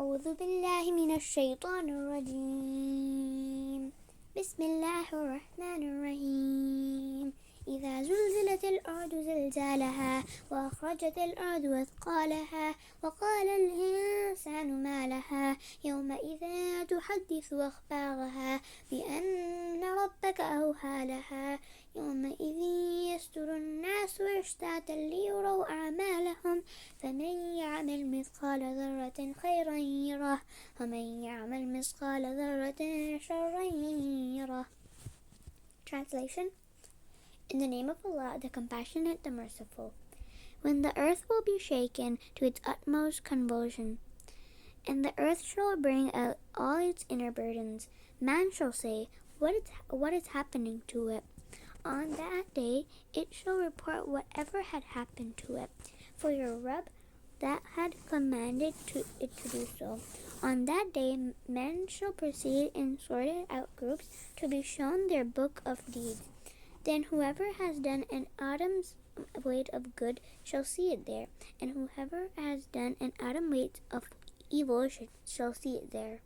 أعوذ بالله من الشيطان الرجيم. بسم الله الرحمن الرحيم. إذا زلزلت الأرض زلزالها وأخرجت الأرض أثقالها وقال الإنسان ما لها يومئذ تحدث أخبارها بأن ربك أوحى لها يومئذ يصدر الناس أشتاتا ليروا أعمالهم فمن يعمل مثقال ذرة خيرا يره ومن يعمل مثقال ذرة شرا يره. Translation. In the name of Allah, the Compassionate, the Merciful. When the earth will be shaken to its utmost convulsion, and the earth shall bring out all its inner burdens, man shall say, What is happening to it? On that day it shall report whatever had happened to it, for your Rabb that had commanded it to do so. On that day men shall proceed in sorted out groups to be shown their book of deeds. Then whoever has done an atom's weight of good shall see it there, and whoever has done an atom weight of evil shall see it there.